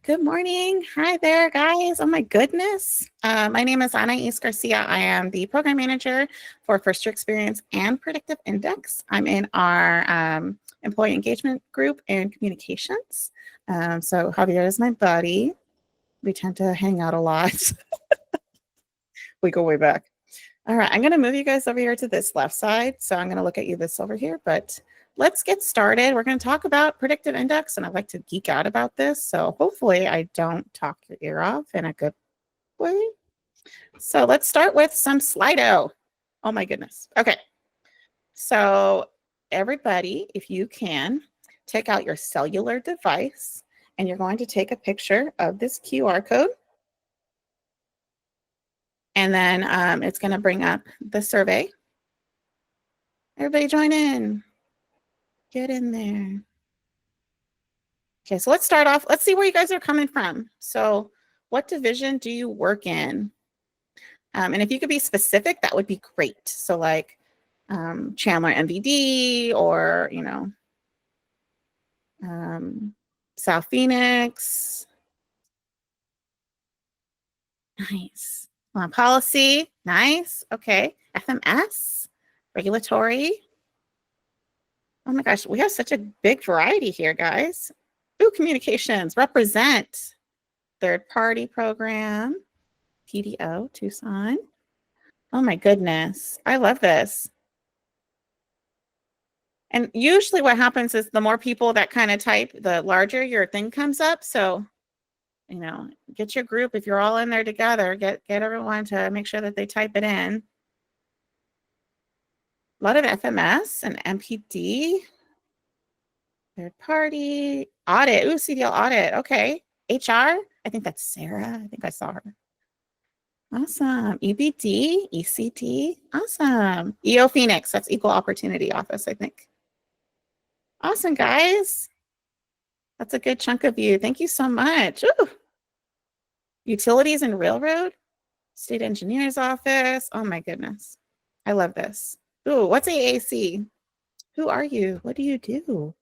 Good morning. Hi there, guys. Oh my goodness. My name is Anais Garcia. I am the program manager for First Year Experience and Predictive Index. I'm in our employee engagement group and communications. So Javier is my buddy. We tend to hang out a lot. We go way back. All right, I'm going to move you guys over here to this left side. So I'm going to look at you this over here, but let's get started. We're going to talk about predictive index, and I like to geek out about this. So hopefully I don't talk your ear off in a good way. So let's start with some Slido. Oh my goodness. Okay. So everybody, if you can, take out your cellular device, and you're going to take a picture of this QR code. And then it's going to bring up the survey. Everybody join in. Get in there. Okay, so let's start off. Let's see where you guys are coming from. So what division do you work in? And if you could be specific, that would be great. So like Chandler MVD or, South Phoenix. Nice. Policy. Nice. Okay. FMS. Regulatory. Oh my gosh, we have such a big variety here, guys. Ooh, communications. Represent. Third party program. PDO, Tucson. Oh my goodness. I love this. And usually what happens is the more people that kind of type, the larger your thing comes up. So, get your group. If you're all in there together, get everyone to make sure that they type it in. A lot of FMS and MPD. Third party. Audit. Ooh, CDL audit. Okay. HR. I think that's Sarah. I think I saw her. Awesome. EBD, ECT. Awesome. EO Phoenix. That's Equal Opportunity Office, I think. Awesome, guys. That's a good chunk of you. Thank you so much. Ooh. Utilities and Railroad. State Engineer's Office. Oh my goodness. I love this. Ooh, what's AAC? Who are you? What do you do?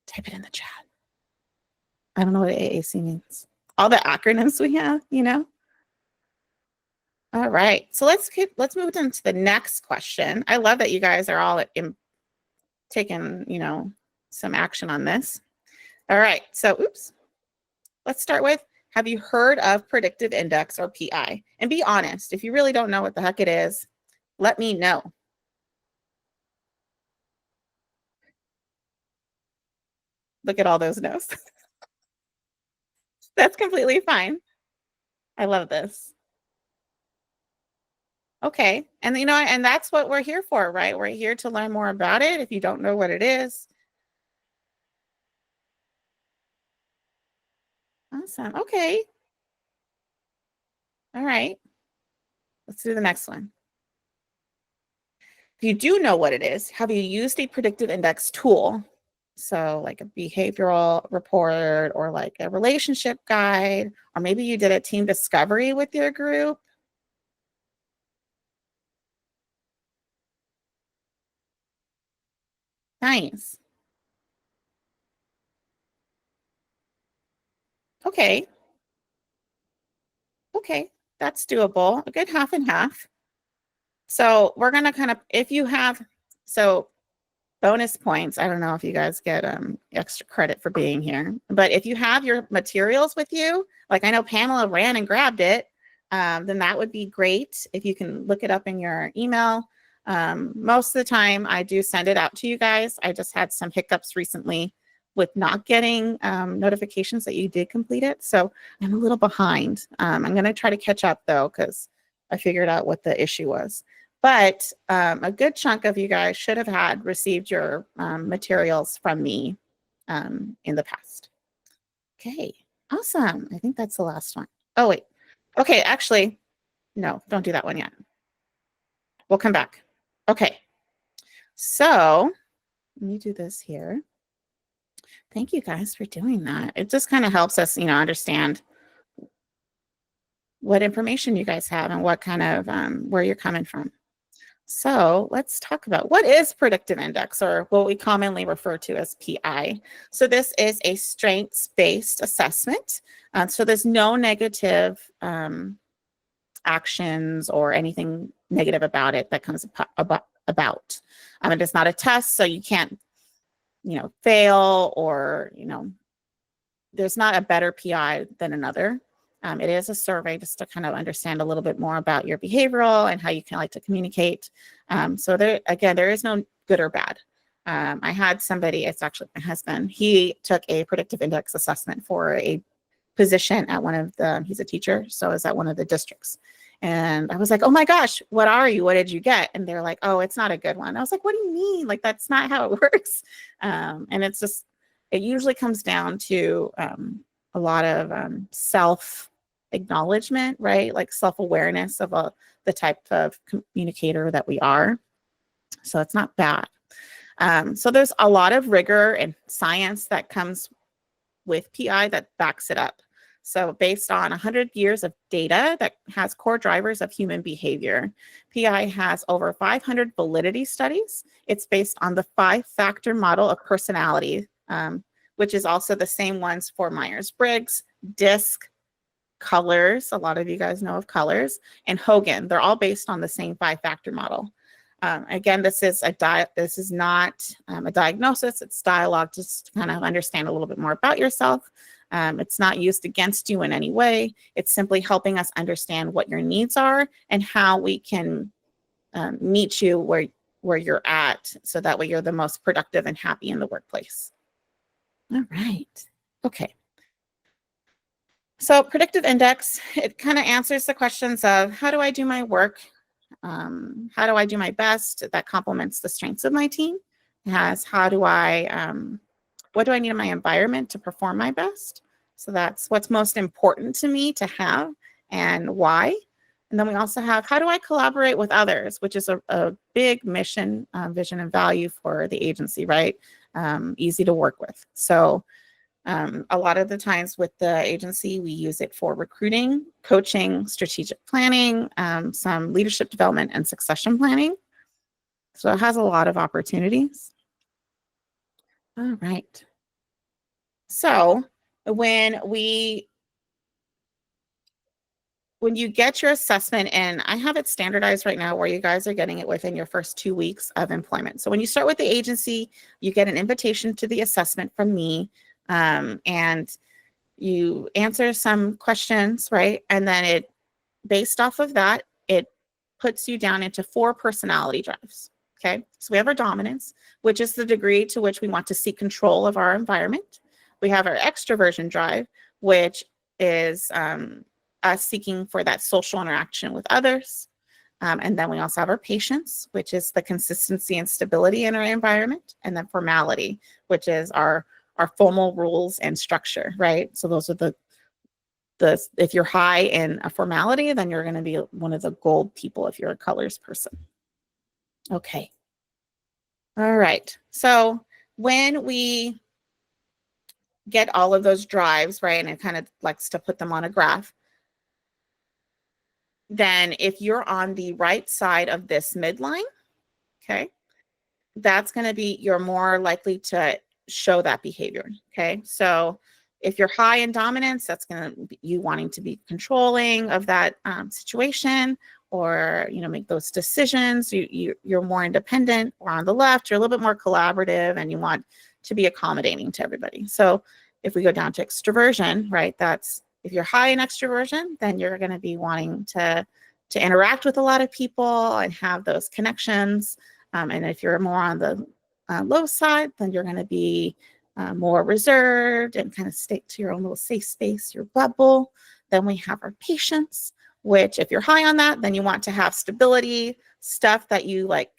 Type it in the chat. I don't know what AAC means. All the acronyms we have, All right. So let's move on to the next question. I love that you guys are all taking, some action on this. All right. So, let's start with, have you heard of predictive index or PI? And be honest. If you really don't know what the heck it is, let me know. Look at all those no's. That's completely fine. I love this. Okay. And and that's what we're here for, right? We're here to learn more about it. If you don't know what it is. Awesome. Okay. All right. Let's do the next one. If you do know what it is, have you used a predictive index tool? So like a behavioral report or like a relationship guide, or maybe you did a team discovery with your group. Nice. Okay. Okay. That's doable. A good half and half. So we're going to kind of, if you have, so bonus points. I don't know if you guys get extra credit for being here, but if you have your materials with you, like I know Pamela ran and grabbed it, then that would be great. If you can look it up in your email. Most of the time I do send it out to you guys. I just had some hiccups recently with not getting notifications that you did complete it. So I'm a little behind. I'm going to try to catch up though, because I figured out what the issue was. But a good chunk of you guys should have received your materials from me in the past. Okay, awesome. I think that's the last one. Oh, wait. Okay, actually, no, don't do that one yet. We'll come back. Okay, so let me do this here. Thank you guys for doing that. It just kind of helps us, understand what information you guys have and what kind of, where you're coming from. So let's talk about what is predictive index, or what we commonly refer to as PI. So this is a strengths-based assessment. So there's no negative actions or anything negative about it that comes about. It is not a test, so you can't, fail, or, there's not a better PI than another. It is a survey just to kind of understand a little bit more about your behavioral and how you can like to communicate. So there, again, there is no good or bad. I had somebody, it's actually my husband, he took a predictive index assessment for a position at one of the, he's a teacher, so it's at one of the districts. And I was like, oh my gosh, what are you? What did you get? And they're like, oh, it's not a good one. I was like, what do you mean? Like, that's not how it works. And it's just, it usually comes down to a lot of self-acknowledgement, right? Like self-awareness of the type of communicator that we are. So it's not bad. So there's a lot of rigor and science that comes with PI that backs it up. So based on 100 years of data that has core drivers of human behavior, PI has over 500 validity studies. It's based on the 5-factor model of personality, which is also the same ones for Myers-Briggs, DISC, Colors. A lot of you guys know of Colors, and Hogan. They're all based on the same 5-factor model. Again, this is not a diagnosis. It's dialogue, just to kind of understand a little bit more about yourself. It's not used against you in any way. It's simply helping us understand what your needs are and how we can meet you where you're at, so that way you're the most productive and happy in the workplace. All right. Okay. So predictive index, it kind of answers the questions of how do I do my work? How do I do my best that complements the strengths of my team? It has what do I need in my environment to perform my best? So that's what's most important to me to have and why. And then we also have, how do I collaborate with others, which is a big mission, vision, and value for the agency, right? Easy to work with. So a lot of the times with the agency, we use it for recruiting, coaching, strategic planning, some leadership development and succession planning. So it has a lot of opportunities. All right. So when you get your assessment in, I have it standardized right now where you guys are getting it within your first 2 weeks of employment. So when you start with the agency, you get an invitation to the assessment from me. And you answer some questions, right? And then based off of that, it puts you down into 4 personality drives, okay? So we have our dominance, which is the degree to which we want to seek control of our environment. We have our extroversion drive, which is us seeking for that social interaction with others. And then we also have our patience, which is the consistency and stability in our environment. And then formality, which is our formal rules and structure, right? So those are if you're high in a formality, then you're going to be one of the gold people if you're a colors person. Okay. All right. So when we get all of those drives, right, and it kind of likes to put them on a graph, then if you're on the right side of this midline, okay, that's going to be, you're more likely to show that behavior. Okay. So if you're high in dominance, that's going to be you wanting to be controlling of that situation, or, make those decisions. You're more independent. Or on the left, you're a little bit more collaborative and you want to be accommodating to everybody. So if we go down to extroversion, right, if you're high in extroversion, then you're going to be wanting to interact with a lot of people and have those connections. And if you're more on the low side, then you're going to be more reserved and kind of stick to your own little safe space, your bubble. Then we have our patience, which if you're high on that, then you want to have stability, stuff that you like,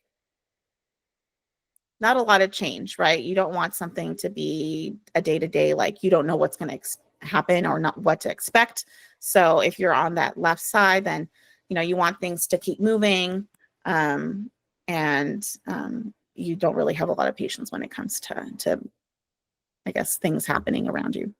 not a lot of change, right? You don't want something to be a day-to-day, like you don't know what's going to happen or not what to expect. So if you're on that left side, then, you want things to keep moving. And you don't really have a lot of patience when it comes to I guess, things happening around you.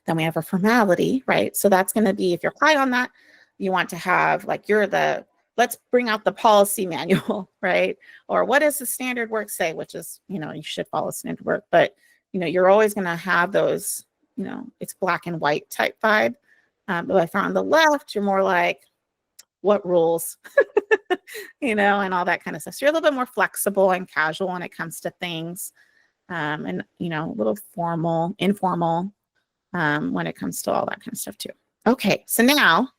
Then we have a formality, right? So that's going to be, if you're high on that, you want to have, like, you're the let's bring out the policy manual, right? Or what does the standard work say, which is, you should follow standard work, but, you're always going to have those, it's black and white type vibe. But if on the left, you're more like, what rules, and all that kind of stuff. So you're a little bit more flexible and casual when it comes to things, and, a little informal, when it comes to all that kind of stuff too. Okay, so now,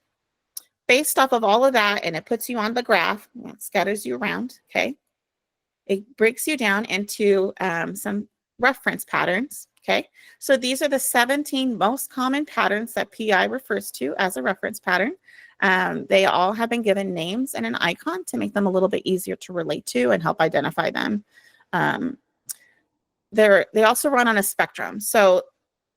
based off of all of that, and it puts you on the graph, it scatters you around, okay? It breaks you down into some reference patterns, okay? So these are the 17 most common patterns that PI refers to as a reference pattern. They all have been given names and an icon to make them a little bit easier to relate to and help identify them. They also run on a spectrum. So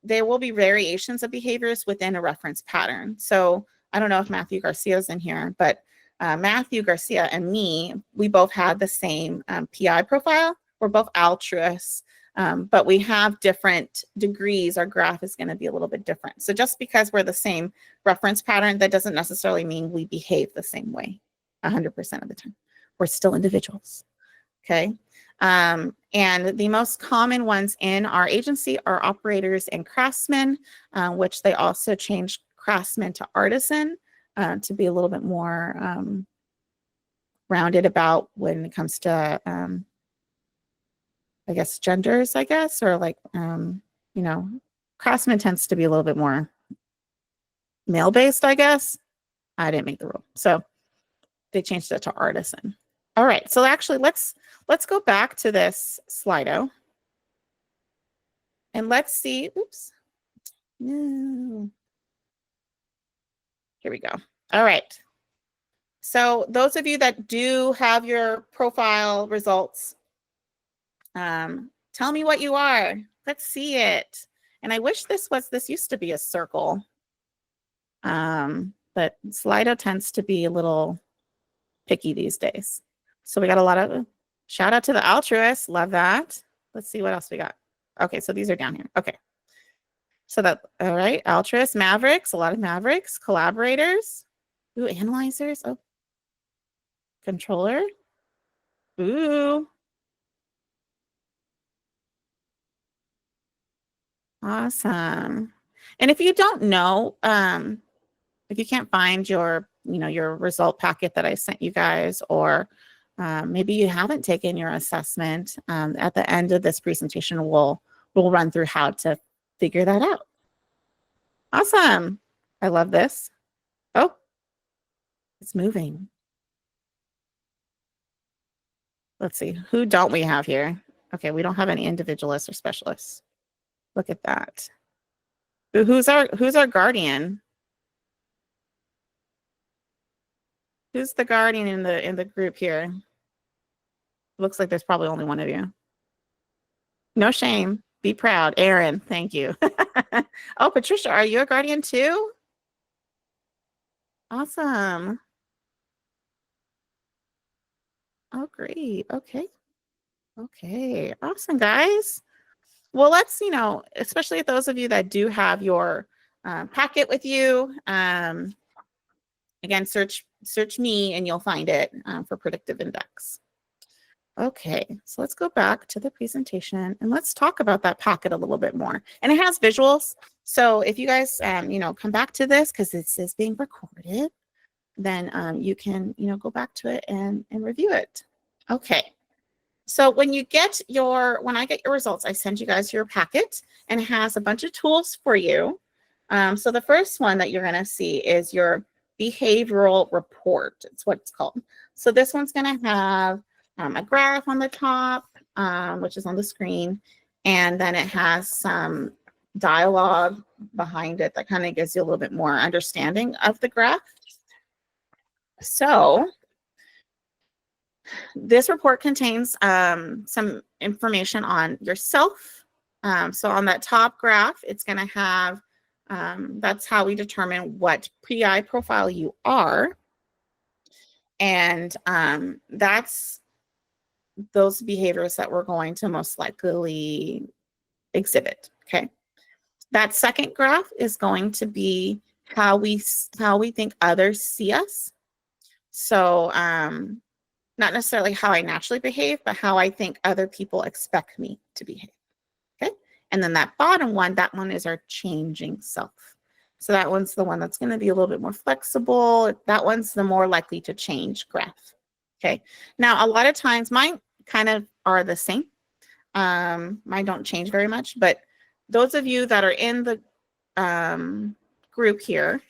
there will be variations of behaviors within a reference pattern. So I don't know if Matthew Garcia is in here, but Matthew Garcia and me, we both had the same PI profile. We're both altruists, but we have different degrees. Our graph is going to be a little bit different. So just because we're the same reference pattern, that doesn't necessarily mean we behave the same way 100% of the time. We're still individuals, okay? And the most common ones in our agency are operators and craftsmen, which they also changed craftsman to artisan to be a little bit more rounded about when it comes to, I guess, genders, I guess, or like, craftsman tends to be a little bit more male-based, I guess. I didn't make the rule. So they changed it to artisan. All right, so actually let's go back to this Slido and let's see, oops. No. Here we go. All right. So those of you that do have your profile results, tell me what you are. Let's see it. And I wish this used to be a circle. But Slido tends to be a little picky these days. So we got a lot of, shout out to the altruists. Love that. Let's see what else we got. Okay, so these are down here. Okay. So that, all right, altruists, mavericks, a lot of mavericks, collaborators. Ooh, analyzers. Oh, controller. Ooh. Awesome. And if you don't know, if you can't find your, your result packet that I sent you guys, or maybe you haven't taken your assessment, at the end of this presentation, we'll run through how to figure that out. Awesome. I love this. Oh, it's moving. Let's see, who don't we have here? Okay, we don't have any individualists or specialists. Look at that. Who's our guardian? Who's the guardian in the group here? Looks like there's probably only one of you. No shame. Be proud. Aaron, thank you. Oh, Patricia, are you a guardian too? Awesome. Oh, great. Okay. Okay. Awesome, guys. Well, let's, especially those of you that do have your packet with you, again, search me and you'll find it for Predictive Index. Okay, so let's go back to the presentation and let's talk about that packet a little bit more. And it has visuals. So if you guys, come back to this because this is being recorded, then you can, go back to it and review it. Okay. So when I get your results, I send you guys your packet and it has a bunch of tools for you. So the first one that you're going to see is your behavioral report. It's what it's called. So this one's going to have a graph on the top, which is on the screen. And then it has some dialogue behind it that kind of gives you a little bit more understanding of the graph. So this report contains some information on yourself. So on that top graph, it's going to have, that's how we determine what PI profile you are. And that's those behaviors that we're going to most likely exhibit, okay? That second graph is going to be how we think others see us. So not necessarily how I naturally behave, but how I think other people expect me to behave. Okay. And then that bottom one, that one is our changing self. So that one's the one that's going to be a little bit more flexible. That one's the more likely to change graph. Okay. Now, a lot of times mine kind of are the same. Mine don't change very much, but those of you that are in the group here,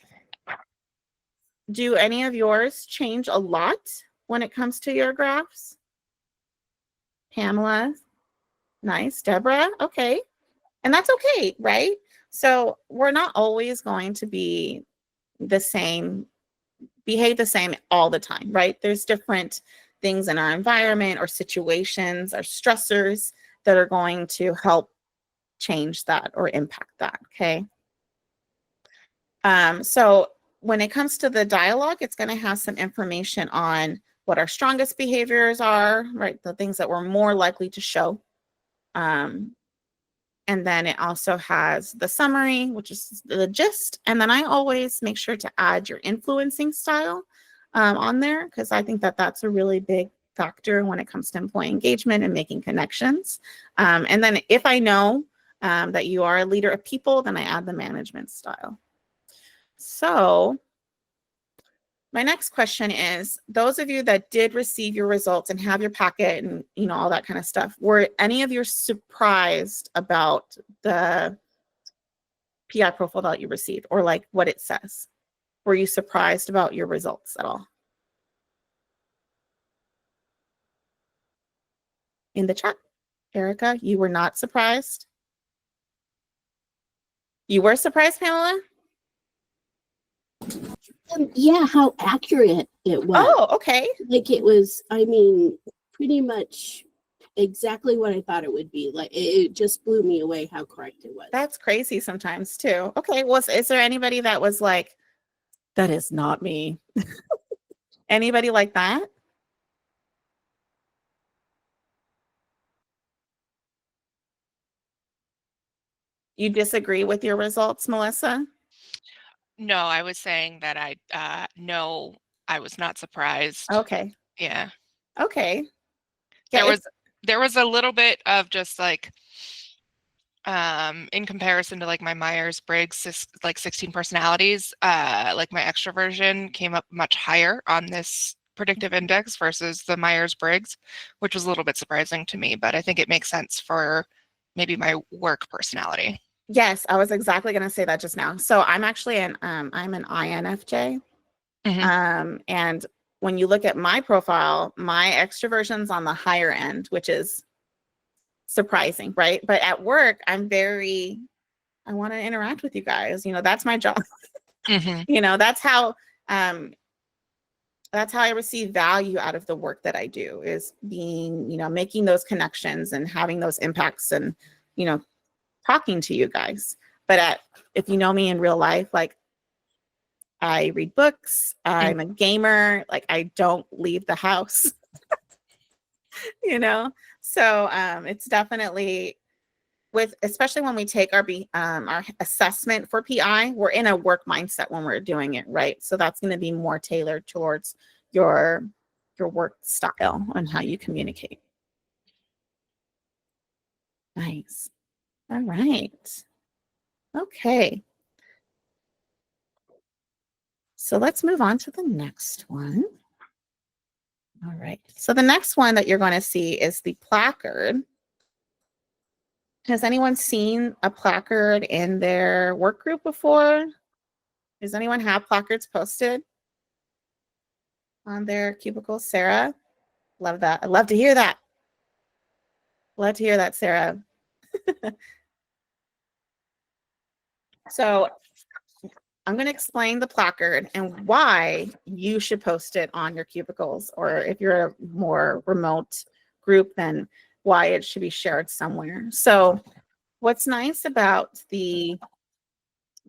do any of yours change a lot when it comes to your graphs? Pamela, nice. Deborah, okay. And that's okay, right? So we're not always going to be the same, behave the same all the time, right? There's different things in our environment or situations or stressors that are going to help change that or impact that, okay? So when it comes to the dialogue, it's going to have some information on what our strongest behaviors are, right? The things that we're more likely to show. And then it also has the summary, which is the gist. And then I always make sure to add your influencing style on there, because I think that that's a really big factor when it comes to employee engagement and making connections. And then if I know that you are a leader of people, then I add the management style. So my next question is, those of you that did receive your results and have your packet and, you know, all that kind of stuff, were any of you surprised about the PI profile that you received, or like what it says? Were you surprised about your results at all? In the chat, Erica, you were not surprised? You were surprised, Pamela? Yeah, how accurate it was. Oh, okay. Like it was, I mean, pretty much exactly what I thought it would be. Like it just blew me away how correct it was. That's crazy sometimes too. Okay, well, is there anybody that was like, that is not me? Anybody like that? You disagree with your results, Melissa? No, I was saying that no, I was not surprised. Okay. Yeah. Okay. Yeah, there was a little bit of just like in comparison to like my Myers-Briggs, like 16 personalities, like my extroversion came up much higher on this predictive index versus the Myers-Briggs, which was a little bit surprising to me, but I think it makes sense for maybe my work personality. Yes, I was exactly going to say that just now. So I'm actually I'm an INFJ. And when you look at my profile, my extroversion's on the higher end, which is surprising, right? But at work, I want to interact with you guys. You know, that's my job. You know, that's how I receive value out of the work that I do, is being, you know, making those connections and having those impacts and, you know, talking to you guys. But if you know me in real life, like I read books, I'm a gamer, like I don't leave the house, you know? So it's definitely especially when we take our assessment for PI, we're in a work mindset when we're doing it, right? So that's going to be more tailored towards your work style and how you communicate. Nice. All right. Okay. So let's move on to the next one. All right. So the next one that you're going to see is the placard. Has anyone seen a placard in their work group before? Does anyone have placards posted on their cubicles? Sarah? Love that. I love to hear that. Love to hear that, Sarah. So I'm going to explain the placard and why you should post it on your cubicles, or if you're a more remote group, then why it should be shared somewhere. So what's nice about the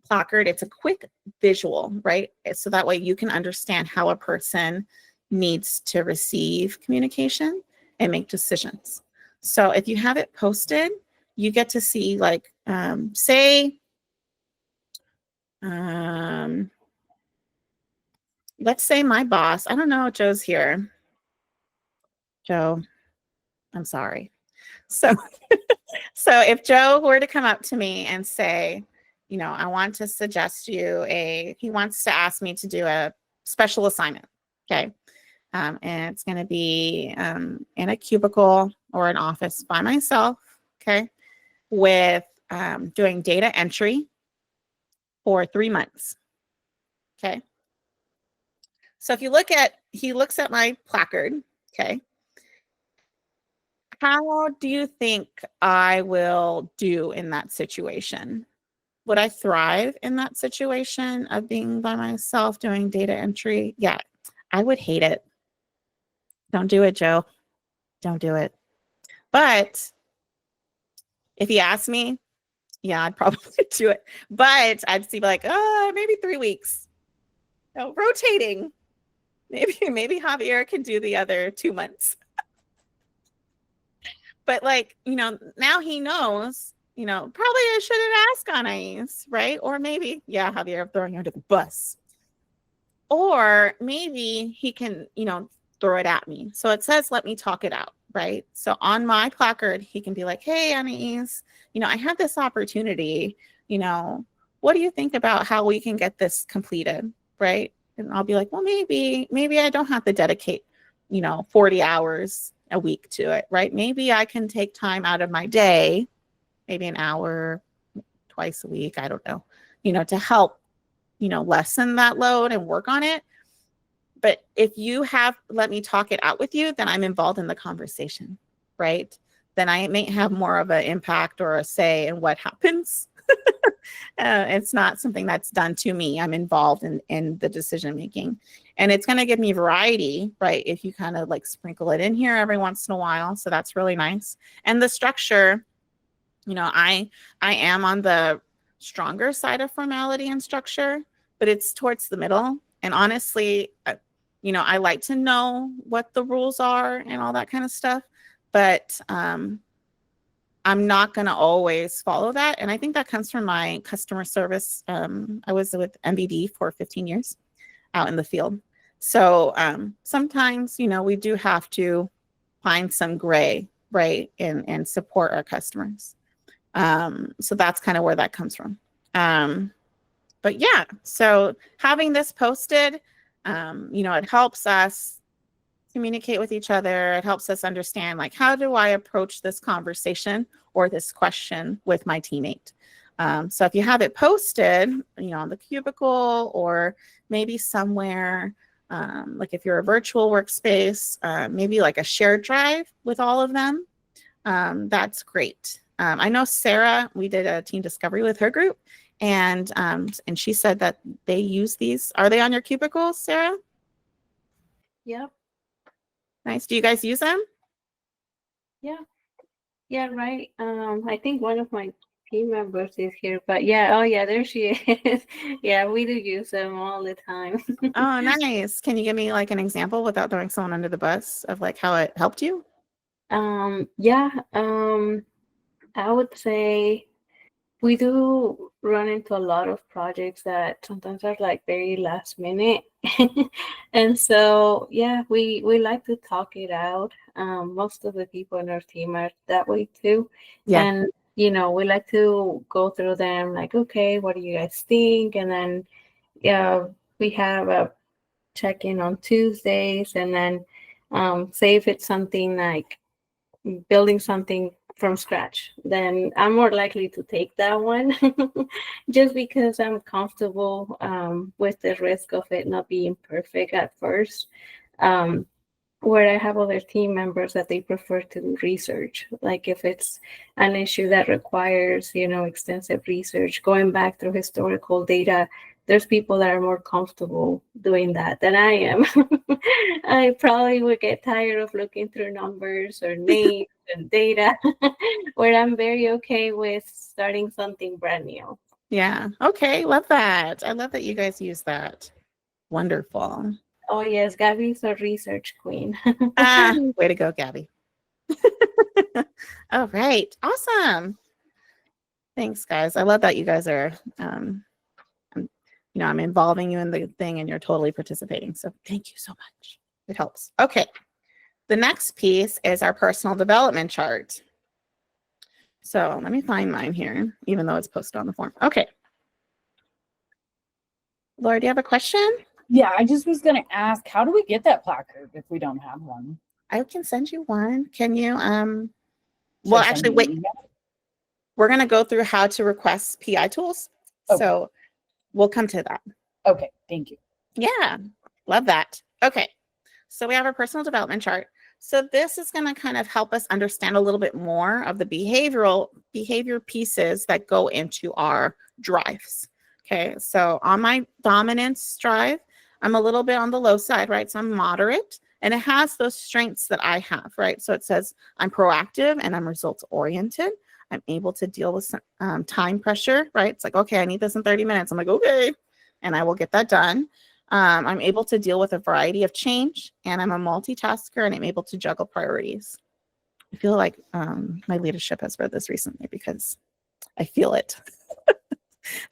placard, it's a quick visual, right? So that way you can understand how a person needs to receive communication and make decisions. So if you have it posted, you get to see, like, say, let's say my boss, I don't know, Joe's here. Joe, I'm sorry. So, so if Joe were to come up to me and say, you know, I want to suggest you he wants to ask me to do a special assignment. Okay. And it's going to be in a cubicle or an office by myself. Okay. With doing data entry for 3 months. Okay. So if he looks at my placard. Okay. How do you think I will do in that situation? Would I thrive in that situation of being by myself doing data entry? Yeah, I would hate it. Don't do it, Joe. Don't do it. But if he asked me, yeah, I'd probably do it. But I'd see like, maybe 3 weeks. No, rotating. Maybe Javier can do the other 2 months. But like, you know, now he knows, you know, probably I shouldn't ask Anais, right? Or maybe, yeah, Javier, I'm throwing you under the bus. Or maybe he can, you know, throw it at me. So it says, let me talk it out, right? So on my placard, he can be like, hey, Anais, you know, I have this opportunity, you know, what do you think about how we can get this completed, right? And I'll be like, well, maybe I don't have to dedicate, you know, 40 hours a week to it, right? Maybe I can take time out of my day, maybe an hour twice a week, I don't know, you know, to help, you know, lessen that load and work on it. But if you have let me talk it out with you, then I'm involved in the conversation, right? Then I may have more of an impact or a say in what happens. It's not something that's done to me. I'm involved in the decision making. And it's going to give me variety, right? If you kind of like sprinkle it in here every once in a while. So that's really nice. And the structure, you know, I am on the stronger side of formality and structure, but it's towards the middle. And honestly, you know, I like to know what the rules are and all that kind of stuff, but I'm not going to always follow that. And I think that comes from my customer service. I was with MBD for 15 years out in the field. So sometimes, you know, we do have to find some gray, right, and support our customers. So that's kind of where that comes from. But yeah, so having this posted, you know, it helps us communicate with each other. It helps us understand, like, how do I approach this conversation or this question with my teammate? So if you have it posted, you know, on the cubicle or maybe somewhere, like if you're a virtual workspace, maybe like a shared drive with all of them, that's great. I know Sarah, we did a team discovery with her group, and she said that they use these. Are they on your cubicles, Sarah? Yep. Nice. Do you guys use them? Yeah. Yeah, right. I think one of my team members is here, but yeah, oh yeah, there she is. Yeah, we do use them all the time. Oh, nice. Can you give me like an example without throwing someone under the bus of like how it helped you? Yeah, I would say we do run into a lot of projects that sometimes are like very last minute. And so, yeah, we like to talk it out. Most of the people in our team are that way too. Yeah. And, you know, we like to go through them like, okay, what do you guys think? And then, yeah, we have a check-in on Tuesdays. And then, say if it's something like building something from scratch, then I'm more likely to take that one just because I'm comfortable with the risk of it not being perfect at first. Where I have other team members that they prefer to do research, like if it's an issue that requires, you know, extensive research, going back through historical data, there's people that are more comfortable doing that than I am. I probably would get tired of looking through numbers or names and data, where I'm very okay with starting something brand new. Yeah. Okay. Love that. I love that you guys use that. Wonderful. Oh yes, Gabby's a research queen. Way to go, Gabby. All right. Awesome. Thanks, guys. I love that you guys are I'm involving you in the thing and you're totally participating. So thank you so much. It helps. Okay. The next piece is our personal development chart. So let me find mine here, even though it's posted on the form. Okay. Laura, do you have a question? Yeah, I just was gonna ask, how do we get that placard if we don't have one? I can send you one. Can you, Should well, I send actually, you an wait, email? we're going to go through how to request PI tools. Okay. So we'll come to that. Okay, thank you. Yeah, love that. Okay. So we have our personal development chart. So this is going to kind of help us understand a little bit more of the behavior pieces that go into our drives. Okay. So on my dominance drive, I'm a little bit on the low side, right? So I'm moderate and it has those strengths that I have, right? So it says I'm proactive and I'm results oriented. I'm able to deal with some time pressure, right? It's like, okay, I need this in 30 minutes. I'm like, okay, and I will get that done. I'm able to deal with a variety of change, and I'm a multitasker, and I'm able to juggle priorities. I feel like my leadership has read this recently because I feel it.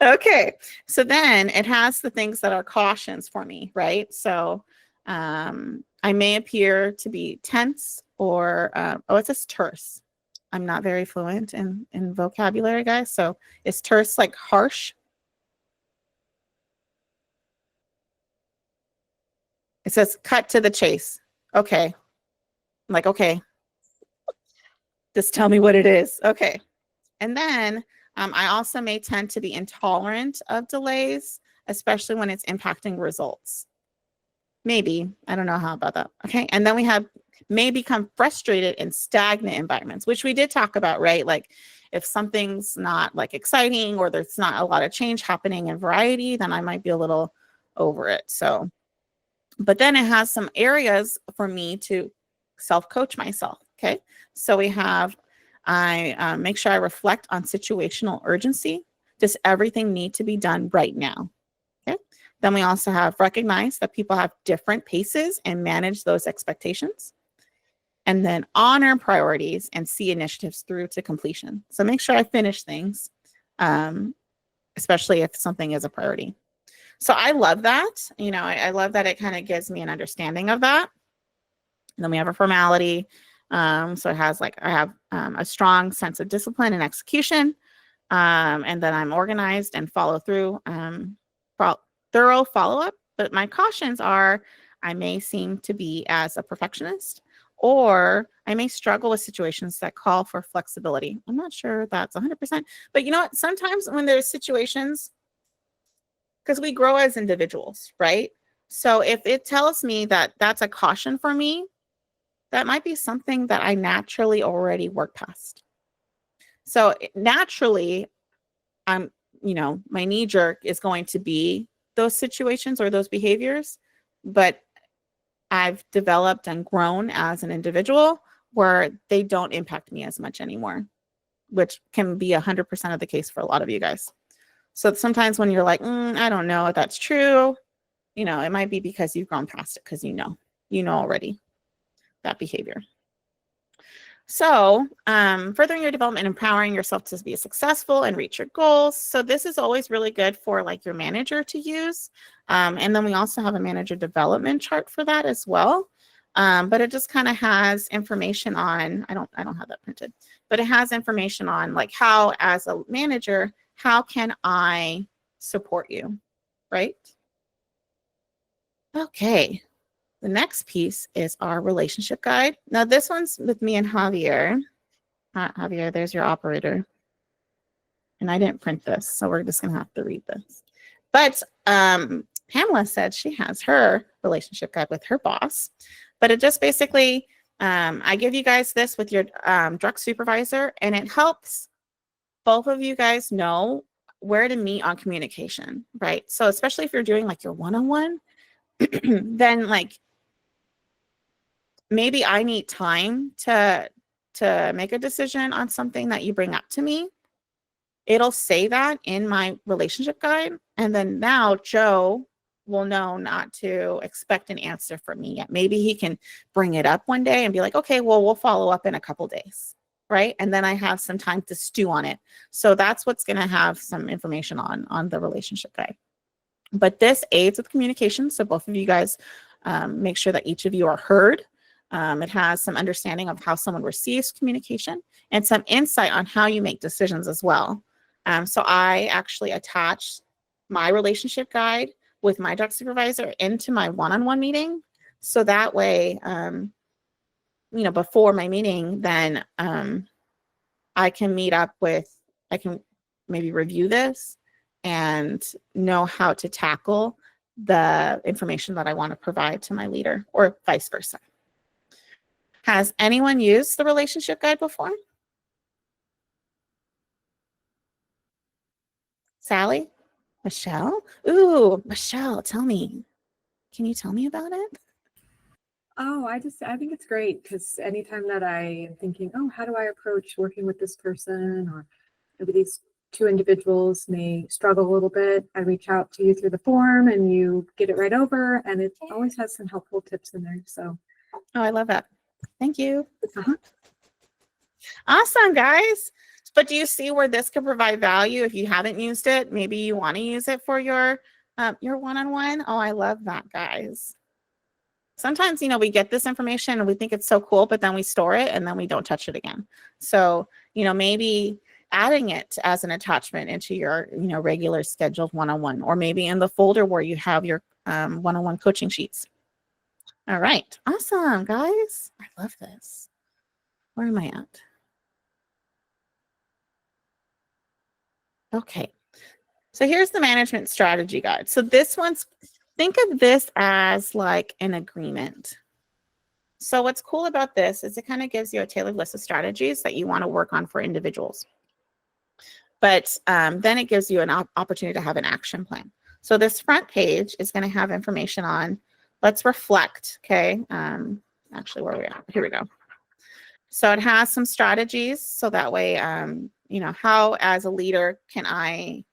Okay, so then it has the things that are cautions for me, right? So I may appear to be tense or, it says terse. I'm not very fluent in vocabulary, guys. So is terse like harsh? It says cut to the chase. Okay. I'm like, okay. Just tell me what it is. Okay. And then I also may tend to be intolerant of delays, especially when it's impacting results. Maybe. I don't know how about that. Okay. And then we have may become frustrated in stagnant environments, which we did talk about, right? Like if something's not like exciting or there's not a lot of change happening in variety, then I might be a little over it. So, but then it has some areas for me to self-coach myself. Okay. So we have, I make sure I reflect on situational urgency. Does everything need to be done right now? Okay. Then we also have recognize that people have different paces and manage those expectations. And then honor priorities and see initiatives through to completion. So make sure I finish things, especially if something is a priority. So I love that. I love that it kind of gives me an understanding of that. And then we have a formality. So it has I have a strong sense of discipline and execution. And then I'm organized and follow through, thorough follow-up. But my cautions are I may seem to be as a perfectionist, or I may struggle with situations that call for flexibility. I'm not sure that's 100%, but you know what? Sometimes when there's situations, because we grow as individuals, right? So if it tells me that that's a caution for me, that might be something that I naturally already work past. So naturally, my knee jerk is going to be those situations or those behaviors, but I've developed and grown as an individual where they don't impact me as much anymore, which can be 100% of the case for a lot of you guys. So sometimes when you're like, I don't know if that's true, it might be because you've grown past it because you know already that behavior. So furthering your development and empowering yourself to be successful and reach your goals. So this is always really good for your manager to use. And then we also have a manager development chart for that as well. But it just kind of has information on, I don't have that printed, but it has information on how, as a manager, how can I support you, right? Okay. The next piece is our relationship guide. Now this one's with me and Javier. Javier, there's your operator. And I didn't print this, so we're just gonna have to read this. But Pamela said she has her relationship guide with her boss. But it just basically, I give you guys this with your direct supervisor, and it helps both of you guys know where to meet on communication, right? So especially if you're doing your one-on-one, then maybe I need time to make a decision on something that you bring up to me. It'll say that in my relationship guide. And then now Joe will know not to expect an answer from me yet. Maybe he can bring it up one day and be like, okay, well, we'll follow up in a couple days, right? And then I have some time to stew on it. So that's what's going to have some information on the relationship guide. But this aids with communication. So both of you guys make sure that each of you are heard. It has some understanding of how someone receives communication and some insight on how you make decisions as well. So I actually attached my relationship guide with my direct supervisor into my one-on-one meeting. So that way, before my meeting, then I can I can maybe review this and know how to tackle the information that I want to provide to my leader, or vice versa. Has anyone used the relationship guide before? Sally? Michelle? Ooh, Michelle, tell me. Can you tell me about it? Oh, I think it's great because anytime that I am thinking, oh, how do I approach working with this person, or maybe these two individuals may struggle a little bit, I reach out to you through the form and you get it right over, and it always has some helpful tips in there. So, Oh, I love that. Thank you. uh-huh. Awesome, guys. But do you see where this could provide value if you haven't used it? Maybe you want to use it for your one-on-one. Oh, I love that, guys. Sometimes, we get this information and we think it's so cool, but then we store it and then we don't touch it again. So, maybe adding it as an attachment into your, regular scheduled one-on-one, or maybe in the folder where you have your one-on-one coaching sheets. All right. Awesome, guys. I love this. Where am I at? Okay. So here's the management strategy guide. So think of this as like an agreement. So what's cool about this is it kind of gives you a tailored list of strategies that you want to work on for individuals. But then it gives you an opportunity to have an action plan. So this front page is going to have information on, let's reflect, okay? Actually, where are we at? Here we go. So it has some strategies. So that way, how as a leader can I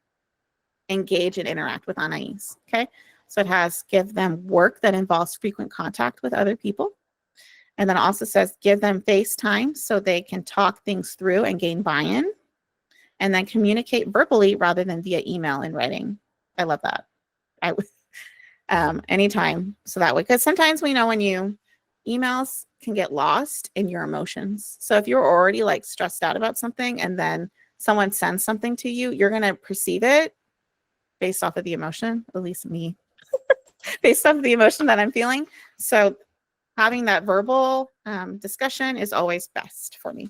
engage and interact with anais, okay? So it has give them work that involves frequent contact with other people. And then it also says give them face time so they can talk things through and gain buy-in. And then communicate verbally rather than via email and writing. I love that. Anytime. So that way, because sometimes we know when emails can get lost in your emotions. So if you're already like stressed out about something and then someone sends something to you, you're going to perceive it based off of the emotion, at least me, based off of the emotion that I'm feeling. So having that verbal discussion is always best for me.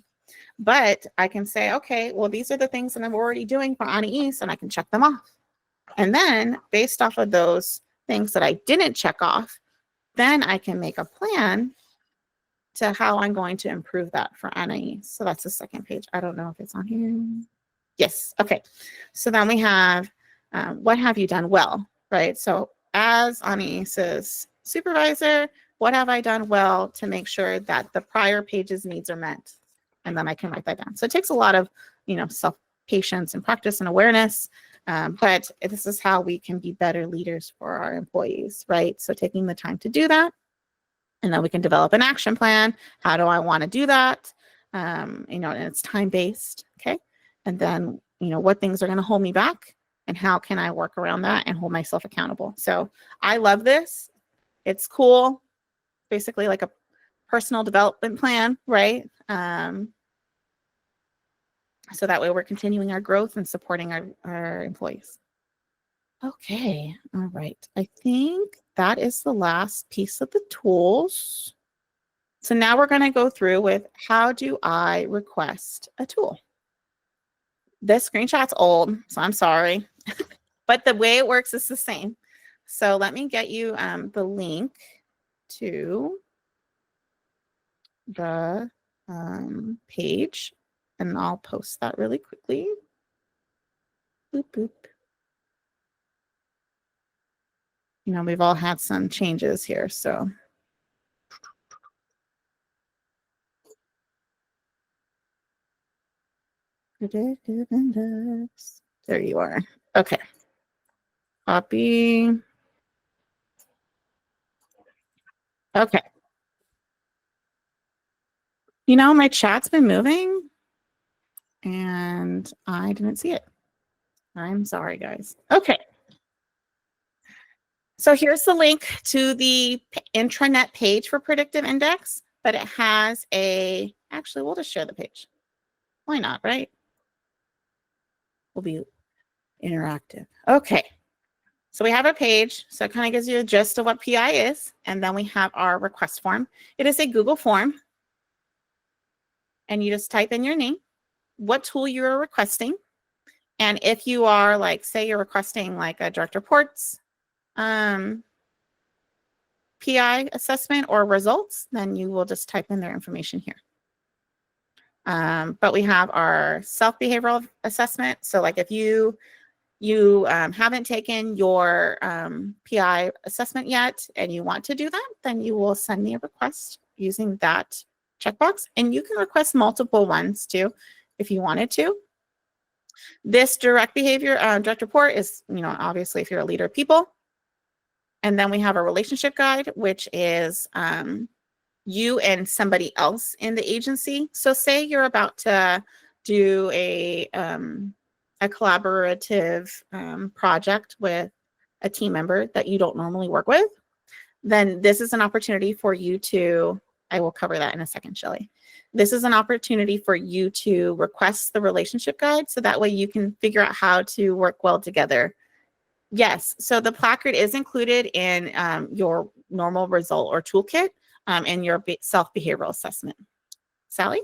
But I can say, okay, well, these are the things that I'm already doing for Anais, and I can check them off. And then based off of those things that I didn't check off, then I can make a plan to how I'm going to improve that for Anais. So that's the second page. I don't know if it's on here. Yes. Okay. So then we have what have you done well, right? So as Anais's supervisor, what have I done well to make sure that the prior page's needs are met? And then I can write that down. So it takes a lot of, self-patience and practice and awareness. But this is how we can be better leaders for our employees, right? So taking the time to do that. And then we can develop an action plan. How do I want to do that? And it's time-based, okay? And then, what things are going to hold me back and how can I work around that and hold myself accountable? So I love this. It's cool. Basically like a personal development plan, right? So that way we're continuing our growth and supporting our employees. Okay, all right. I think that is the last piece of the tools. So now we're going to go through with how do I request a tool? This screenshot's old, so I'm sorry. But the way it works is the same. So let me get you the link to the page, and I'll post that really quickly. Boop, boop. We've all had some changes here, so. Predictive index. There you are. Okay. Copy. Okay. My chat's been moving and I didn't see it. I'm sorry, guys. Okay. So here's the link to the intranet page for Predictive Index, but it has actually, we'll just share the page. Why not, right? We'll be interactive. Okay. So we have a page. So it kind of gives you a gist of what PI is. And then we have our request form. It is a Google form. And you just type in your name, what tool you're requesting. And if you are like, say you're requesting like a direct reports PI assessment or results, then you will just type in their information here. But we have our self-behavioral assessment. So like if you haven't taken your PI assessment yet and you want to do that, then you will send me a request using that checkbox. And you can request multiple ones too, if you wanted to. This direct report is, obviously if you're a leader of people. And then we have a relationship guide, which is you and somebody else in the agency. So say you're about to do a collaborative project with a team member that you don't normally work with, then this is an opportunity for you to, I will cover that in a second, Shelley. This is an opportunity for you to request the relationship guide so that way you can figure out how to work well together. Yes, so the placard is included in your normal result or toolkit and your self-behavioral assessment. Sally?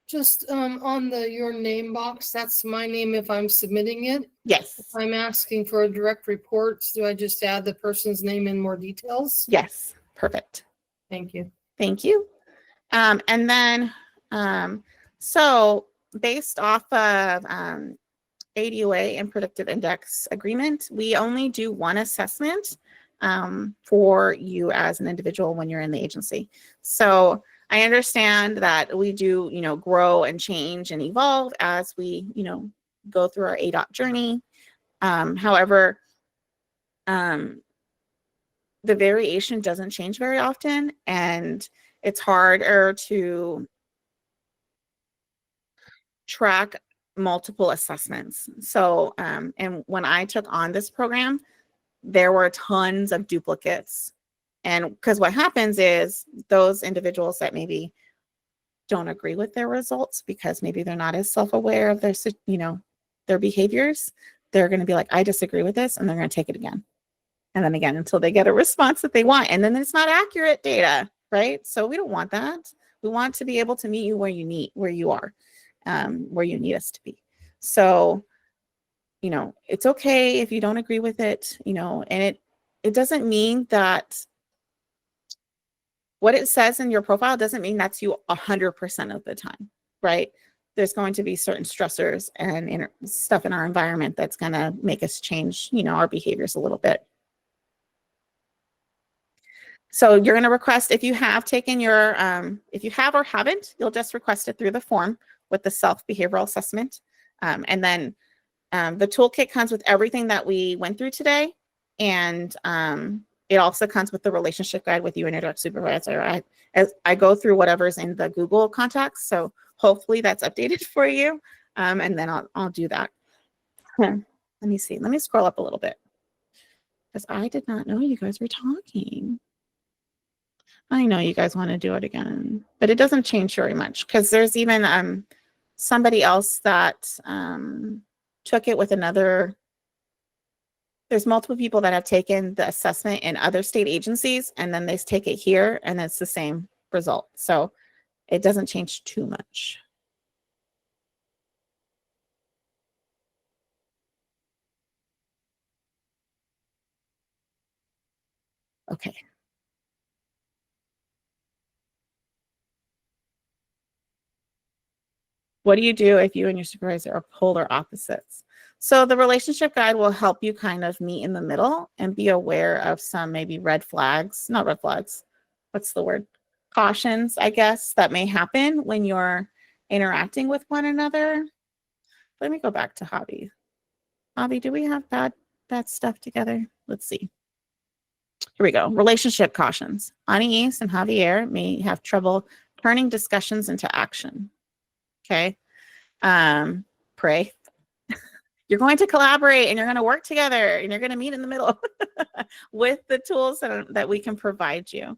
Just on your name box, that's my name if I'm submitting it. Yes. If I'm asking for a direct reports, do I just add the person's name in more details? Yes, perfect. Thank you. Thank you. And then, so based off of ADOA and Predictive Index agreement, we only do one assessment for you as an individual when you're in the agency. So I understand that we do, grow and change and evolve as we, go through our ADOT journey. However, the variation doesn't change very often, and it's harder to track multiple assessments. So, and when I took on this program, there were tons of duplicates. And because what happens is those individuals that maybe don't agree with their results because maybe they're not as self-aware of their, their behaviors, they're going to be like, I disagree with this, and they're going to take it again. And then again, until they get a response that they want. And then it's not accurate data, right? So we don't want that. We want to be able to meet you where you are, where you need us to be. So, it's okay if you don't agree with it, and it doesn't mean that what it says in your profile doesn't mean that's you 100% of the time, right? There's going to be certain stressors and stuff in our environment that's going to make us change, our behaviors a little bit. So you're going to request, if you have taken your, if you have or haven't, you'll just request it through the form with the self-behavioral assessment. And then the toolkit comes with everything that we went through today. And it also comes with the relationship guide with you and your direct supervisor. As I go through whatever's in the Google contacts. So hopefully that's updated for you. And then I'll do that. Let me see. Let me scroll up a little bit, because I did not know you guys were talking. I know you guys want to do it again, but it doesn't change very much, because there's even somebody else that took it with another. There's multiple people that have taken the assessment in other state agencies, and then they take it here and it's the same result. So it doesn't change too much. Okay. What do you do if you and your supervisor are polar opposites? So the relationship guide will help you kind of meet in the middle and be aware of some maybe red flags, not red flags. What's the word? Cautions, I guess, that may happen when you're interacting with one another. Let me go back to Hobby. Hobby, do we have bad stuff together? Let's see. Here we go. Relationship cautions. Anais and Javier may have trouble turning discussions into action. Okay. Pray. you're going to collaborate and you're going to work together and you're going to meet in the middle with the tools that we can provide you.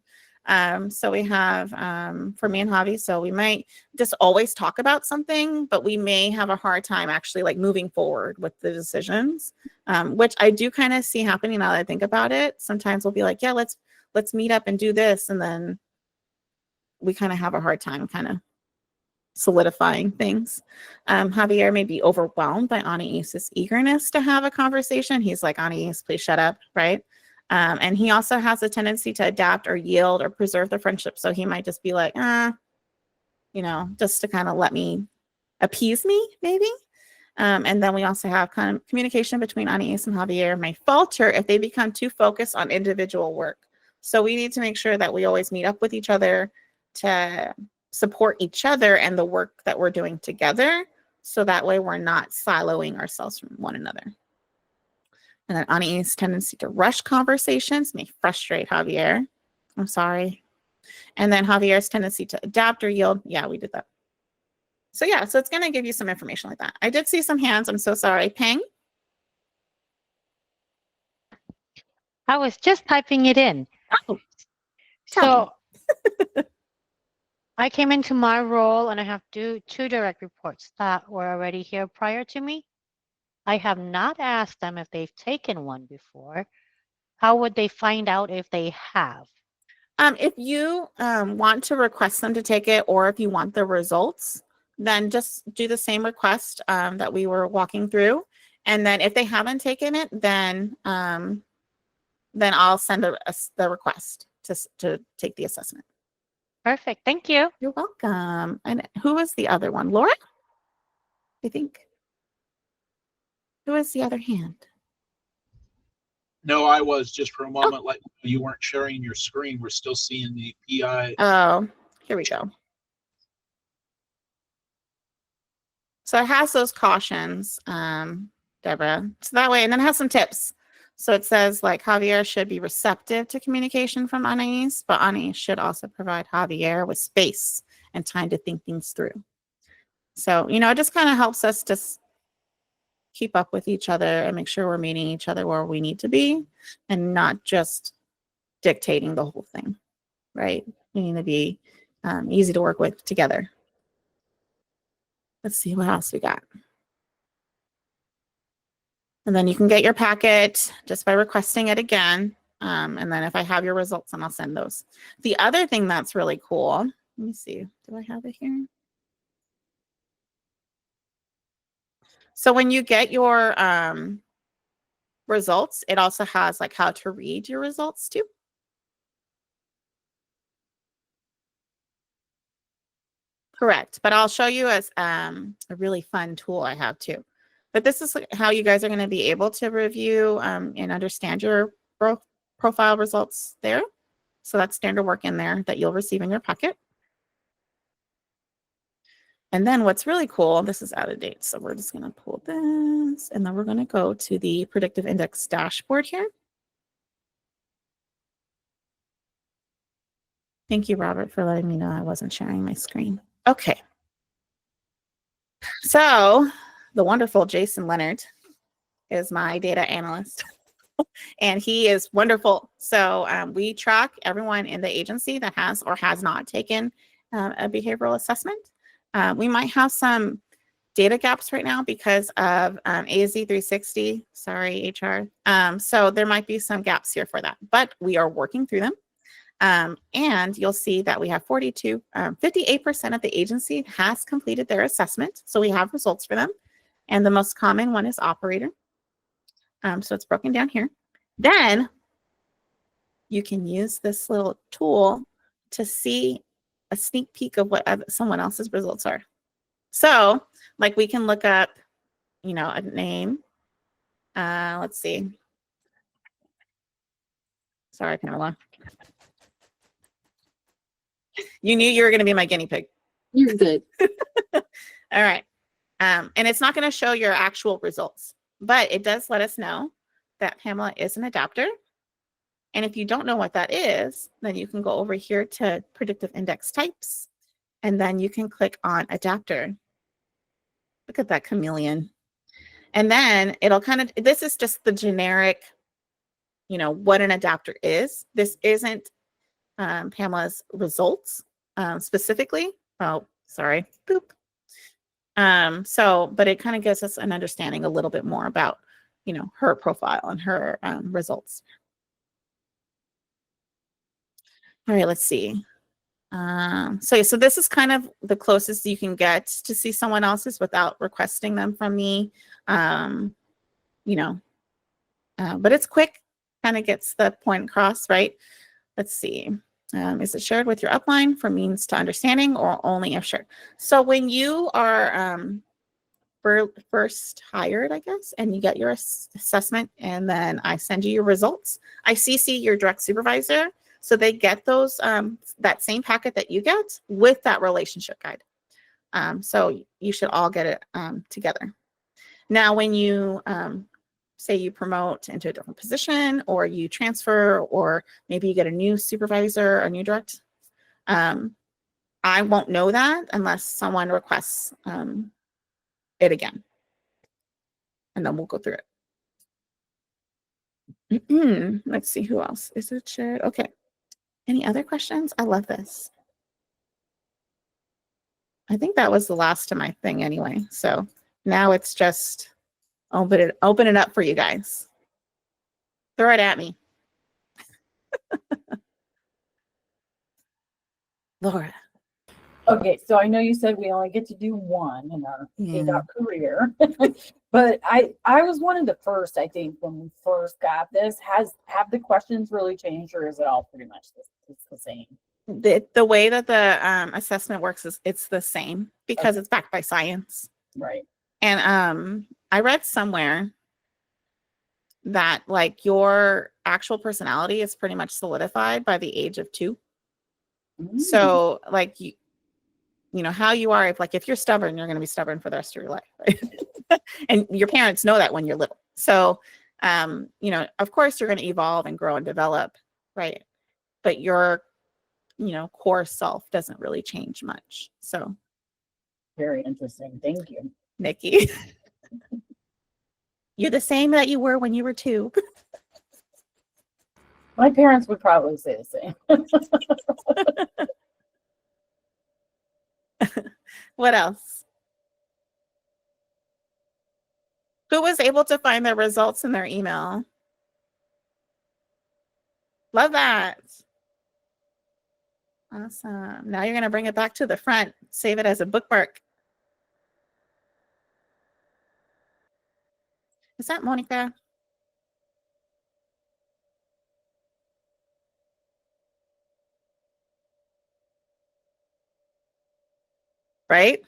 So we have for me and Javi, so we might just always talk about something, but we may have a hard time actually like moving forward with the decisions, which I do kind of see happening now that I think about it. Sometimes we'll be like, yeah, let's meet up and do this. And then we kind of have a hard time kind of solidifying things. Javier may be overwhelmed by Anais' eagerness to have a conversation. He's like, Anais, please shut up, right? And he also has a tendency to adapt or yield or preserve the friendship. So he might just be like, just to kind of let me appease me, maybe. And then we also have kind of communication between Anais and Javier may falter if they become too focused on individual work. So we need to make sure that we always meet up with each other to support each other and the work that we're doing together. So that way we're not siloing ourselves from one another. And then Anais' tendency to rush conversations may frustrate Javier. I'm sorry. And then Javier's tendency to adapt or yield. Yeah, we did that. So yeah, so it's going to give you some information like that. I did see some hands. I'm so sorry. Peng? I was just typing it in. Oh, tell So I came into my role and I have two direct reports that were already here prior to me. I have not asked them if they've taken one before. How would they find out if they have? If you want to request them to take it, or if you want the results, then just do the same request that we were walking through. And then if they haven't taken it, then I'll send the request to take the assessment. Perfect. Thank you. You're welcome. And who was the other one? Laura? I think. Who was the other hand? No, I was just for a moment, like you weren't sharing your screen. We're still seeing the PI. Oh, here we go. So it has those cautions, Deborah. So that way, and then it has some tips. So it says like Javier should be receptive to communication from Anais, but Anais should also provide Javier with space and time to think things through. So, it just kind of helps us to keep up with each other and make sure we're meeting each other where we need to be and not just dictating the whole thing, right? We need to be easy to work with together. Let's see what else we got. And then you can get your packet just by requesting it again. And then if I have your results, then I'll send those. The other thing that's really cool, let me see, do I have it here? So when you get your results, it also has like how to read your results too. Correct, but I'll show you as a really fun tool I have too. But this is how you guys are going to be able to review and understand your profile results there. So that's standard work in there that you'll receive in your packet. And then what's really cool, this is out of date. So we're just going to pull this and then we're going to go to the predictive index dashboard here. Thank you, Robert, for letting me know I wasn't sharing my screen. Okay. So the wonderful Jason Leonard is my data analyst and he is wonderful. So we track everyone in the agency that has or has not taken a behavioral assessment. We might have some data gaps right now because of AZ 360, sorry, HR. So there might be some gaps here for that, but we are working through them. And you'll see that we have 58% of the agency has completed their assessment. So we have results for them. And the most common one is operator. So it's broken down here. Then you can use this little tool to see a sneak peek of what someone else's results are. So like we can look up, a name. Let's see. Sorry, Pamela. You knew you were going to be my guinea pig. You're good. All right. And it's not going to show your actual results, but it does let us know that Pamela is an adapter. And if you don't know what that is, then you can go over here to predictive index types, and then you can click on adapter. Look at that chameleon. And then it'll kind of, this is just the generic, you know, what an adapter is. This isn't Pamela's results specifically. Oh, sorry. Boop. But it kind of gives us an understanding a little bit more about, you know, her profile and her results. All right, let's see. So this is kind of the closest you can get to see someone else's without requesting them from me. You know, but it's quick, kind of gets the point across, right? Let's see. Is it shared with your upline for means to understanding or only if shared? So when you are first hired, I guess, and you get your assessment and then I send you your results, I CC your direct supervisor. So they get those, that same packet that you get with that relationship guide. So you should all get it together. Now, when you say you promote into a different position or you transfer, or maybe you get a new supervisor or new direct, I won't know that unless someone requests it again. And then we'll go through it. Let's see who else. Is it shared? Okay. Any other questions? I love this. I think that was the last of my thing anyway. So now it's just open it up for you guys. Throw it at me. Laura. Okay, so I know you said we only get to do one in our Yeah. ADOT career, but I was one of the first, I think, when we first got this. Have the questions really changed, or is it all pretty much it's the same? The way that the assessment works is it's the same because it's backed by science. Right. And I read somewhere that like your actual personality is pretty much solidified by the age of 2. So like you know how you are, if you're stubborn, you're going to be stubborn for the rest of your life, right? And your parents know that when you're little. So you know, of course you're going to evolve and grow and develop, right? But your, you know, core self doesn't really change much. So Very interesting. Thank you. Nikki, you're the same that you were when you were 2. My parents would probably say the same. What else? Who was able to find their results in their email? Love that. Awesome. Now you're going to bring it back to the front. Save it as a bookmark. Is that Monica? Right?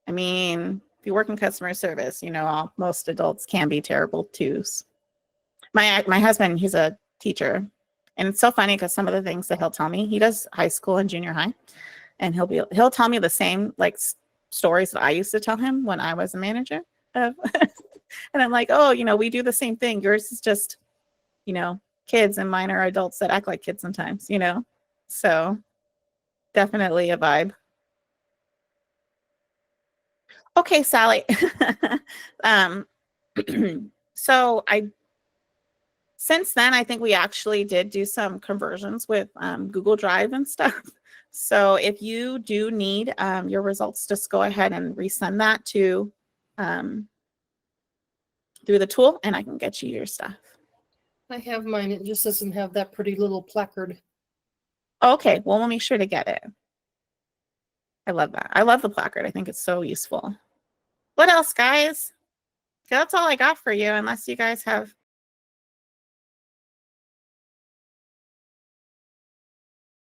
I mean, if you work in customer service, you know, most adults can be terrible twos. My husband, he's a teacher. And it's so funny because some of the things that he'll tell me, he does high school and junior high. And he'll tell me the same like stories that I used to tell him when I was a manager of. And I'm like, oh, you know, we do the same thing. Yours is just, you know, kids, and mine are adults that act like kids sometimes, you know? So definitely a vibe. Okay, Sally. So since then, I think we actually did do some conversions with Google Drive and stuff. So if you do need your results, just go ahead and resend that to through the tool, and I can get you your stuff. I have mine. It just doesn't have that pretty little placard. Okay, well, we'll make sure to get it. I love that. I love the placard. I think it's so useful. What else, guys? That's all I got for you, unless you guys have